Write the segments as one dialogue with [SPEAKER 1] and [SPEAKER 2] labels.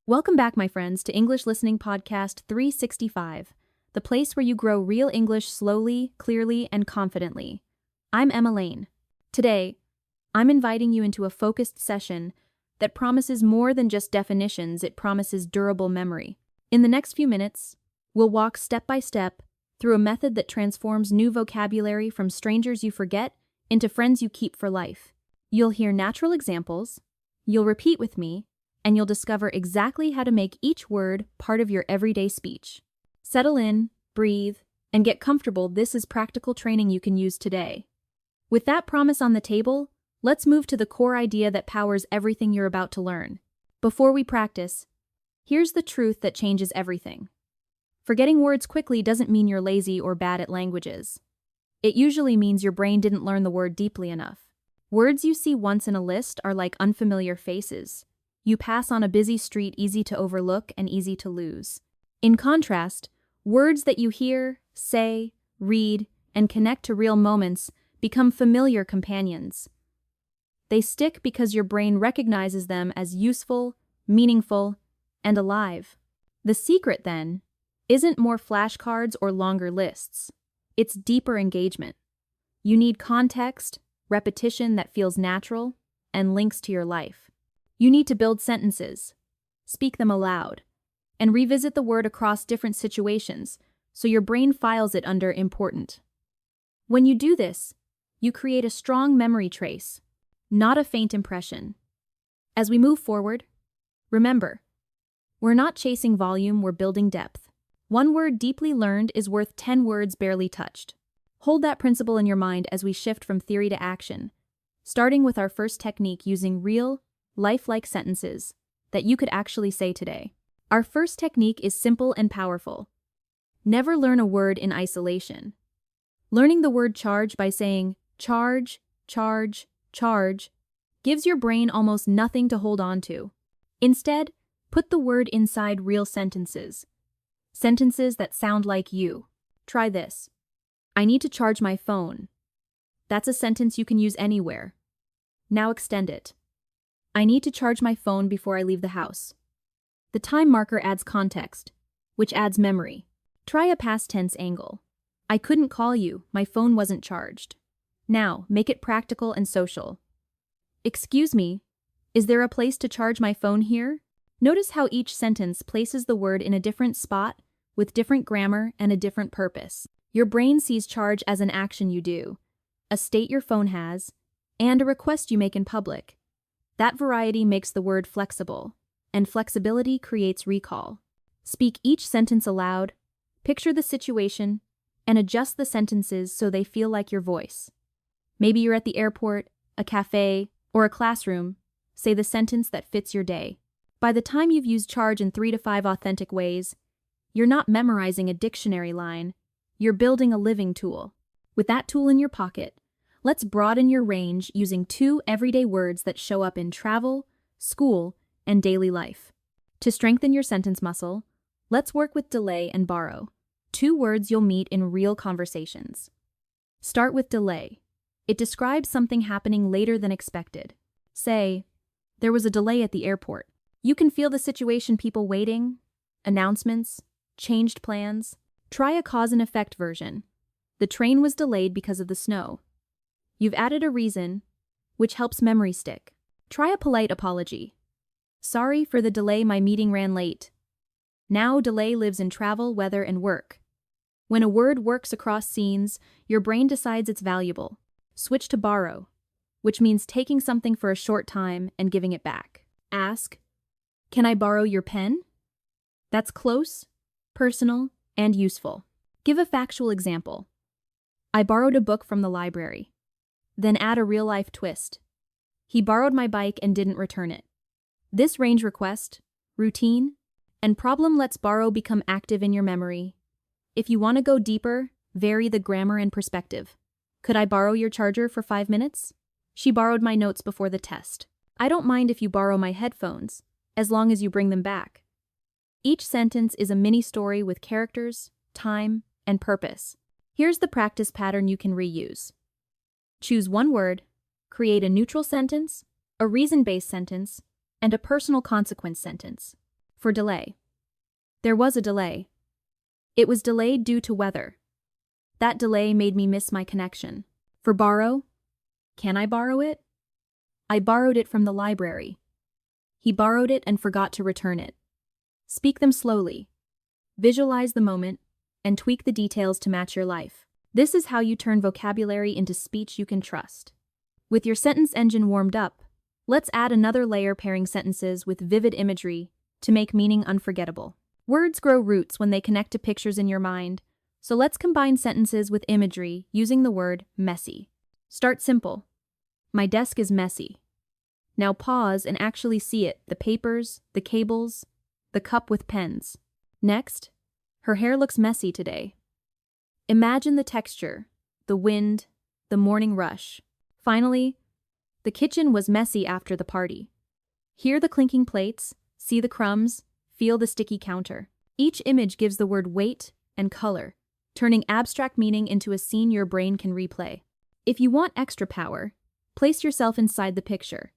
[SPEAKER 1] Welcome back, my friends, to English Listening Podcast 365, the place where you grow real English slowly, clearly, and confidently. I'm Emma Lane. Today, I'm inviting you into a focused session that promises more than just definitions, it promises durable memory. In the next few minutes, we'll walk step by step through a method that transforms new vocabulary from strangers you forget into friends you keep for life. You'll hear natural examples, you'll repeat with me, and you'll discover exactly how to make each word part of your everyday speech. Settle in, breathe, and get comfortable. This is practical training you can use today. With that promise on the table, let's move to the core idea that powers everything you're about to learn. Before we practice, here's the truth that changes everything. Forgetting words quickly doesn't mean you're lazy or bad at languages. It usually means your brain didn't learn the word deeply enough. Words you see once in a list are like unfamiliar faces. You pass on a busy street, easy to overlook and easy to lose. In contrast, words that you hear, say, read, and connect to real moments become familiar companions. They stick because your brain recognizes them as useful, meaningful, and alive. The secret, then, isn't more flashcards or longer lists. It's deeper engagement. You need context, repetition that feels natural, and links to your life. You need to build sentences, speak them aloud, and revisit the word across different situations so your brain files it under important. When you do this, you create a strong memory trace, not a faint impression. As we move forward, remember, we're not chasing volume, we're building depth. One word deeply learned is worth 10 words barely touched. Hold that principle in your mind as we shift from theory to action, starting with our first technique using real, lifelike sentences that you could actually say today. Our first technique is simple and powerful. Never learn a word in isolation. Learning the word charge by saying charge, charge, charge gives your brain almost nothing to hold on to. Instead, put the word inside real sentences. Sentences that sound like you. Try this. I need to charge my phone. That's a sentence you can use anywhere. Now extend it. I need to charge my phone before I leave the house. The time marker adds context, which adds memory. Try a past tense angle. I couldn't call you, my phone wasn't charged. Now, make it practical and social. Excuse me, is there a place to charge my phone here? Notice how each sentence places the word in a different spot, with different grammar and a different purpose. Your brain sees charge as an action you do, a state your phone has, and a request you make in public. That variety makes the word flexible, and flexibility creates recall. Speak each sentence aloud, picture the situation, and adjust the sentences so they feel like your voice. Maybe you're at the airport, a cafe, or a classroom. Say the sentence that fits your day. By the time you've used charge in 3 to 5 authentic ways, you're not memorizing a dictionary line, you're building a living tool. With that tool in your pocket, let's broaden your range using 2 everyday words that show up in travel, school, and daily life. To strengthen your sentence muscle, let's work with delay and borrow, 2 words you'll meet in real conversations. Start with delay. It describes something happening later than expected. Say, there was a delay at the airport. You can feel the situation, people waiting, announcements, changed plans. Try a cause and effect version. The train was delayed because of the snow. You've added a reason, which helps memory stick. Try a polite apology. Sorry for the delay, my meeting ran late. Now delay lives in travel, weather, and work. When a word works across scenes, your brain decides it's valuable. Switch to borrow, which means taking something for a short time and giving it back. Ask, can I borrow your pen? That's close, personal, and useful. Give a factual example. I borrowed a book from the library. Then add a real-life twist. He borrowed my bike and didn't return it. This range request, routine, and problem lets borrow become active in your memory. If you want to go deeper, vary the grammar and perspective. Could I borrow your charger for 5 minutes? She borrowed my notes before the test. I don't mind if you borrow my headphones, as long as you bring them back. Each sentence is a mini story with characters, time, and purpose. Here's the practice pattern you can reuse. Choose one word, create a neutral sentence, a reason-based sentence, and a personal consequence sentence. For delay. There was a delay. It was delayed due to weather. That delay made me miss my connection. For borrow. Can I borrow it? I borrowed it from the library. He borrowed it and forgot to return it. Speak them slowly. Visualize the moment and tweak the details to match your life. This is how you turn vocabulary into speech you can trust. With your sentence engine warmed up, let's add another layer pairing sentences with vivid imagery to make meaning unforgettable. Words grow roots when they connect to pictures in your mind, so let's combine sentences with imagery using the word messy. Start simple. My desk is messy. Now pause and actually see it, the papers, the cables, the cup with pens. Next, her hair looks messy today. Imagine the texture, the wind, the morning rush. Finally, the kitchen was messy after the party. Hear the clinking plates, see the crumbs, feel the sticky counter. Each image gives the word weight and color, turning abstract meaning into a scene your brain can replay. If you want extra power, place yourself inside the picture.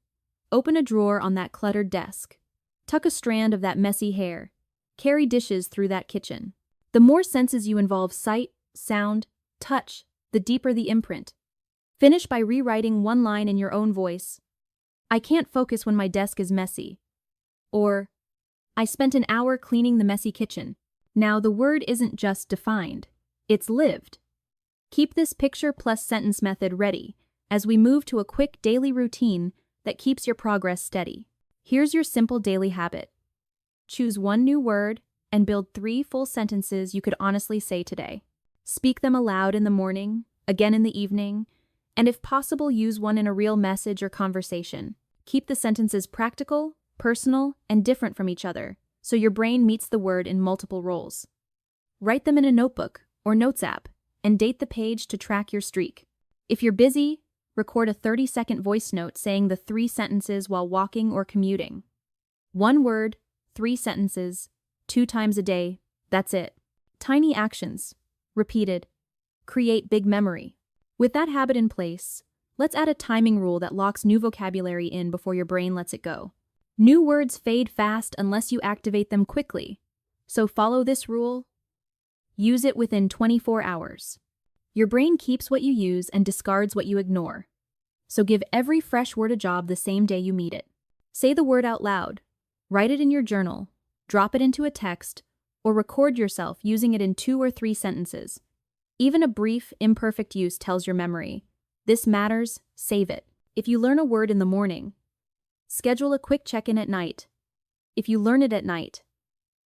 [SPEAKER 1] Open a drawer on that cluttered desk. Tuck a strand of that messy hair. Carry dishes through that kitchen. The more senses you involve sight, sound, touch, the deeper the imprint. Finish by rewriting one line in your own voice. I can't focus when my desk is messy. Or, I spent an hour cleaning the messy kitchen. Now the word isn't just defined, it's lived. Keep this picture plus sentence method ready as we move to a quick daily routine that keeps your progress steady. Here's your simple daily habit. Choose one new word and build 3 full sentences you could honestly say today. Speak them aloud in the morning, again in the evening, and if possible, use one in a real message or conversation. Keep the sentences practical, personal, and different from each other, so your brain meets the word in multiple roles. Write them in a notebook or notes app, and date the page to track your streak. If you're busy, record a 30-second voice note saying the 3 sentences while walking or commuting. 1 word, 3 sentences, 2 times a day, that's it. Tiny actions, repeated, create big memory. With that habit in place, let's add a timing rule that locks new vocabulary in before your brain lets it go. New words fade fast unless you activate them quickly, so follow this rule. Use it within 24 hours. Your brain keeps what you use and discards what you ignore. So give every fresh word a job the same day you meet it. Say the word out loud, write it in your journal, drop it into a text, or record yourself using it in 2 or 3 sentences. Even a brief, imperfect use tells your memory. This matters, save it. If you learn a word in the morning, schedule a quick check-in at night. If you learn it at night,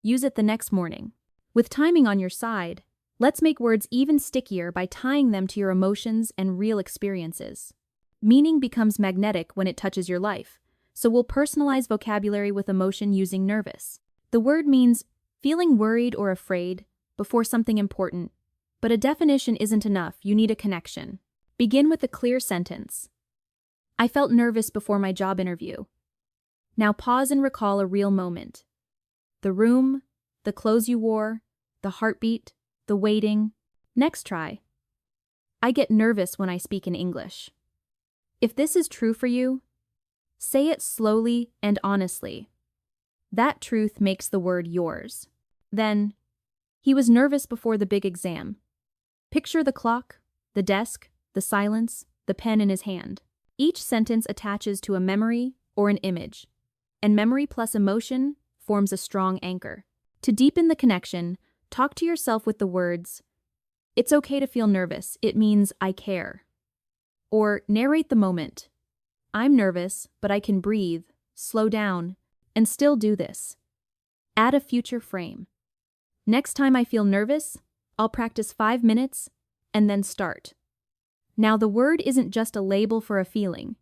[SPEAKER 1] use it the next morning. With timing on your side, let's make words even stickier by tying them to your emotions and real experiences. Meaning becomes magnetic when it touches your life, so we'll personalize vocabulary with emotion using nervous. The word means feeling worried or afraid before something important, but a definition isn't enough, you need a connection. Begin with a clear sentence. I felt nervous before my job interview. Now pause and recall a real moment. The room, the clothes you wore, the heartbeat, the waiting. Next try. I get nervous when I speak in English. If this is true for you, say it slowly and honestly. That truth makes the word yours. Then, he was nervous before the big exam. Picture the clock, the desk, the silence, the pen in his hand. Each sentence attaches to a memory or an image, and memory plus emotion forms a strong anchor. To deepen the connection, talk to yourself with the words, "It's okay to feel nervous, it means I care." Or narrate the moment. I'm nervous, but I can breathe, slow down, and still do this. Add a future frame. Next time I feel nervous, I'll practice 5 minutes and then start. Now the word isn't just a label for a feeling.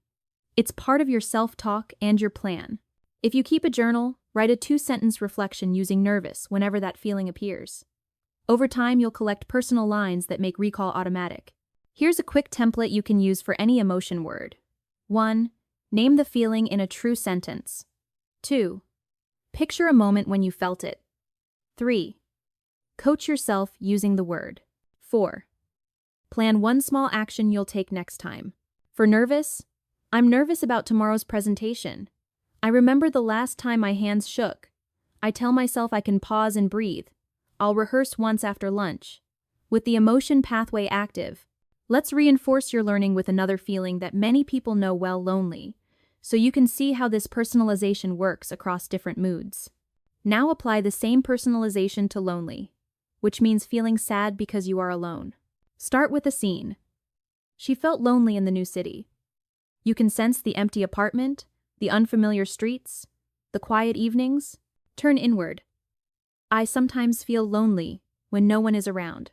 [SPEAKER 1] It's part of your self-talk and your plan. If you keep a journal, write a 2-sentence reflection using nervous whenever that feeling appears. Over time, you'll collect personal lines that make recall automatic. Here's a quick template you can use for any emotion word. 1. Name the feeling in a true sentence. 2. Picture a moment when you felt it. 3. Coach yourself using the word. 4. Plan one small action you'll take next time. For nervous, I'm nervous about tomorrow's presentation. I remember the last time my hands shook. I tell myself I can pause and breathe. I'll rehearse once after lunch. With the emotion pathway active, let's reinforce your learning with another feeling that many people know well: lonely, so you can see how this personalization works across different moods. Now apply the same personalization to lonely, which means feeling sad because you are alone. Start with a scene. She felt lonely in the new city. You can sense the empty apartment, the unfamiliar streets, the quiet evenings. Turn inward. I sometimes feel lonely when no one is around.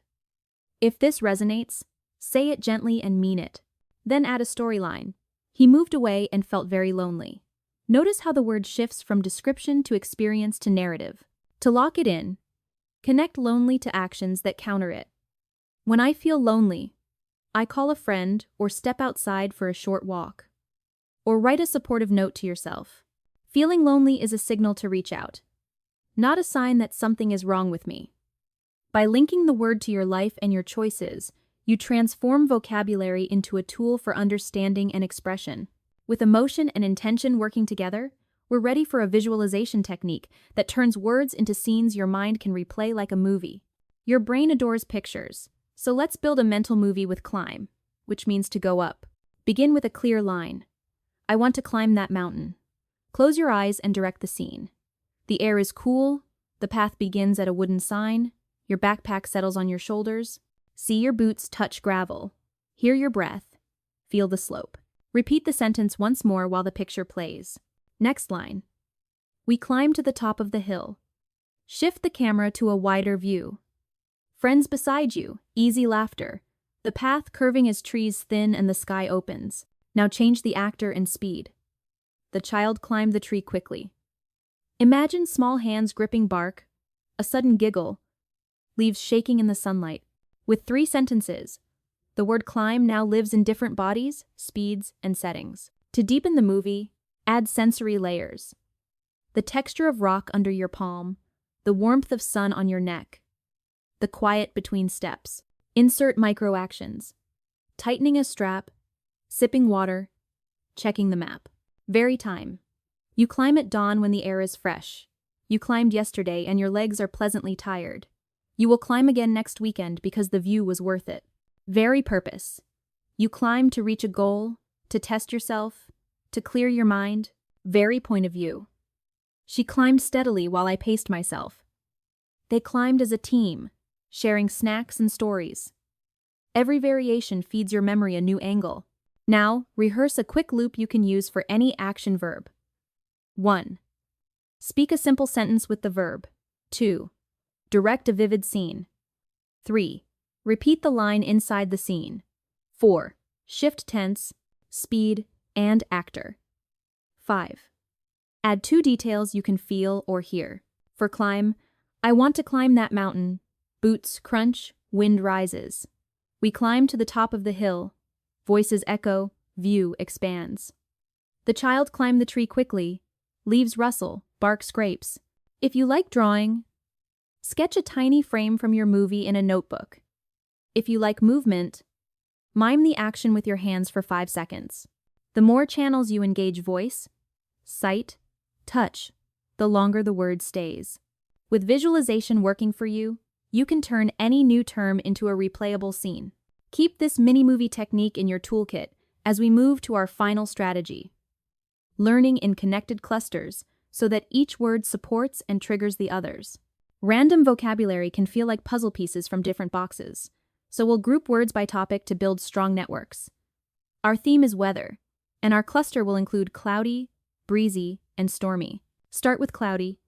[SPEAKER 1] If this resonates, say it gently and mean it. Then add a storyline. He moved away and felt very lonely. Notice how the word shifts from description to experience to narrative. To lock it in, connect lonely to actions that counter it. When I feel lonely, I call a friend or step outside for a short walk. Or write a supportive note to yourself. Feeling lonely is a signal to reach out, not a sign that something is wrong with me. By linking the word to your life and your choices, you transform vocabulary into a tool for understanding and expression. With emotion and intention working together, we're ready for a visualization technique that turns words into scenes your mind can replay like a movie. Your brain adores pictures, so let's build a mental movie with climb, which means to go up. Begin with a clear line. I want to climb that mountain. Close your eyes and direct the scene. The air is cool, the path begins at a wooden sign, your backpack settles on your shoulders. See your boots touch gravel. Hear your breath. Feel the slope. Repeat the sentence once more while the picture plays. Next line. We climb to the top of the hill. Shift the camera to a wider view. Friends beside you, easy laughter. The path curving as trees thin and the sky opens. Now change the actor and speed. The child climbed the tree quickly. Imagine small hands gripping bark, a sudden giggle, leaves shaking in the sunlight. With 3 sentences, the word climb now lives in different bodies, speeds, and settings. To deepen the movie, add sensory layers. The texture of rock under your palm, the warmth of sun on your neck, the quiet between steps. Insert micro actions. Tightening a strap, sipping water, checking the map. Vary time. You climb at dawn when the air is fresh. You climbed yesterday and your legs are pleasantly tired. You will climb again next weekend because the view was worth it. Vary purpose. You climb to reach a goal, to test yourself, to clear your mind. Vary point of view. She climbed steadily while I paced myself. They climbed as a team, sharing snacks and stories. Every variation feeds your memory a new angle. Now, rehearse a quick loop you can use for any action verb. 1. Speak a simple sentence with the verb. 2. Direct a vivid scene. 3. Repeat the line inside the scene. 4. Shift tense, speed, and actor. 5. Add 2 details you can feel or hear. For climb, I want to climb that mountain. Boots crunch, wind rises. We climb to the top of the hill. Voices echo, view expands. The child climbed the tree quickly. Leaves rustle, bark scrapes. If you like drawing, sketch a tiny frame from your movie in a notebook. If you like movement, mime the action with your hands for 5 seconds. The more channels you engage voice, sight, touch, the longer the word stays. With visualization working for you, you can turn any new term into a replayable scene. Keep this mini-movie technique in your toolkit as we move to our final strategy. Learning in connected clusters so that each word supports and triggers the others. Random vocabulary can feel like puzzle pieces from different boxes, so we'll group words by topic to build strong networks. Our theme is weather, and our cluster will include cloudy, breezy, and stormy. Start with cloudy.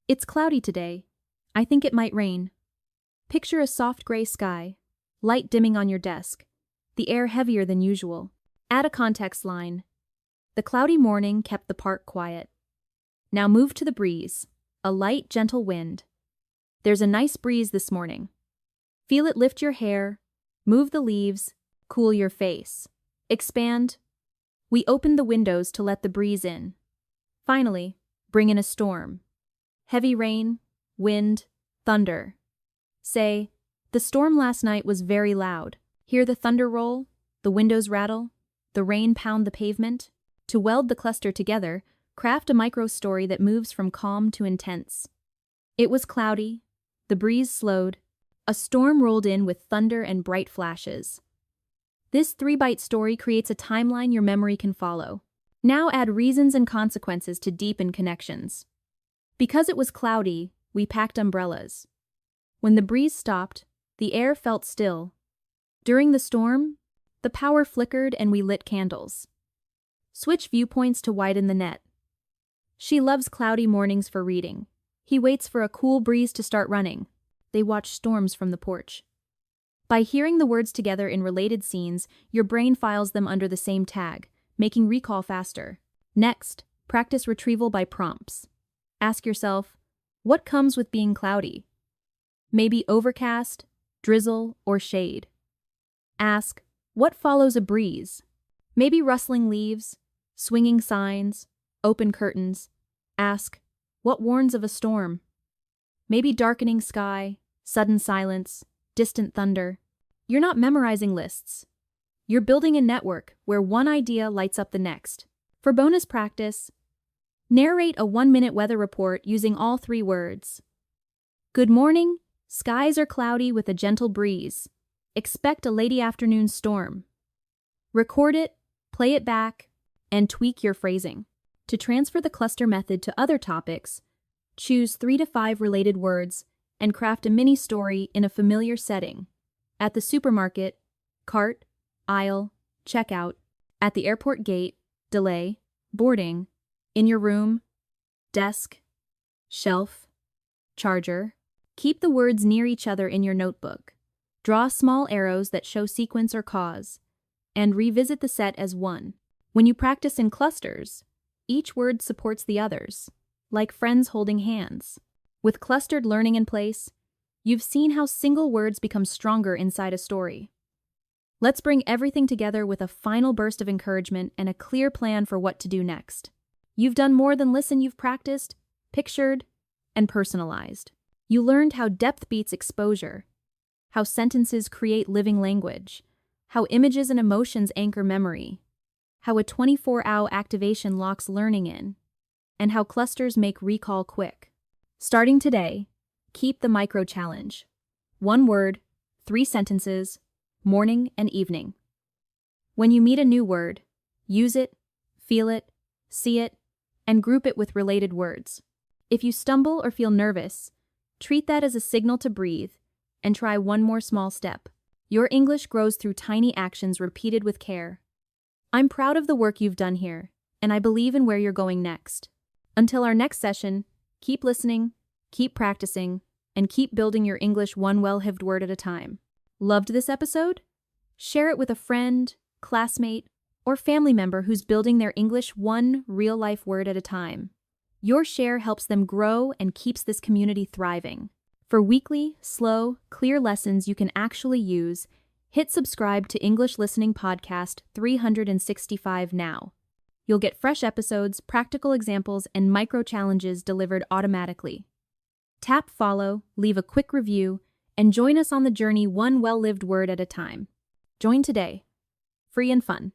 [SPEAKER 1] It's cloudy today. I think it might rain. Picture a soft gray sky, light dimming on your desk, the air heavier than usual. Add a context line. The cloudy morning kept the park quiet. Now move to the breeze, a light, gentle wind. There's a nice breeze this morning. Feel it lift your hair, move the leaves, cool your face. Expand. We opened the windows to let the breeze in. Finally, bring in a storm. Heavy rain, wind, thunder. Say, the storm last night was very loud. Hear the thunder roll, the windows rattle, the rain pound the pavement. To weld the cluster together, Craft a micro story that moves from calm to intense. It was cloudy, the breeze slowed, a storm rolled in with thunder and bright flashes. This 3-byte story creates a timeline your memory can follow. Now add reasons and consequences to deepen connections. Because it was cloudy, we packed umbrellas. When the breeze stopped, the air felt still. During the storm, the power flickered and we lit candles. Switch viewpoints to widen the net. She loves cloudy mornings for reading. He waits for a cool breeze to start running. They watch storms from the porch. By hearing the words together in related scenes, your brain files them under the same tag, making recall faster. Next, practice retrieval by prompts. Ask yourself, what comes with being cloudy? Maybe overcast, drizzle, or shade. Ask, what follows a breeze? Maybe rustling leaves, swinging signs, open curtains. Ask, what warns of a storm? Maybe darkening sky, sudden silence, distant thunder. You're not memorizing lists. You're building a network where one idea lights up the next. For bonus practice, narrate a 1-minute weather report using all 3 words. Good morning, skies are cloudy with a gentle breeze. Expect a late afternoon storm. Record it, play it back, and tweak your phrasing. To transfer the cluster method to other topics, choose 3 to 5 related words and craft a mini story in a familiar setting. At the supermarket, cart, aisle, checkout. At the airport gate, delay, boarding. In your room, desk, shelf, charger. Keep the words near each other in your notebook. Draw small arrows that show sequence or cause, and revisit the set as one. When you practice in clusters, each word supports the others, like friends holding hands. With clustered learning in place, you've seen how single words become stronger inside a story. Let's bring everything together with a final burst of encouragement and a clear plan for what to do next. You've done more than listen, you've practiced, pictured, and personalized. You learned how depth beats exposure, how sentences create living language, how images and emotions anchor memory, how a 24-hour activation locks learning in, and how clusters make recall quick. Starting today, keep the micro challenge. 1 word, 3 sentences, morning and evening. When you meet a new word, use it, feel it, see it, and group it with related words. If you stumble or feel nervous, treat that as a signal to breathe and try one more small step. Your English grows through tiny actions repeated with care. I'm proud of the work you've done here, and I believe in where you're going next. Until our next session, keep listening, keep practicing, and keep building your English one well-lived word at a time. Loved this episode? Share it with a friend, classmate, or family member who's building their English one real-life word at a time. Your share helps them grow and keeps this community thriving. For weekly, slow, clear lessons you can actually use, hit subscribe to English Listening Podcast 365 now. You'll get fresh episodes, practical examples, and micro-challenges delivered automatically. Tap follow, leave a quick review, and join us on the journey one well-lived word at a time. Join today. Free and fun.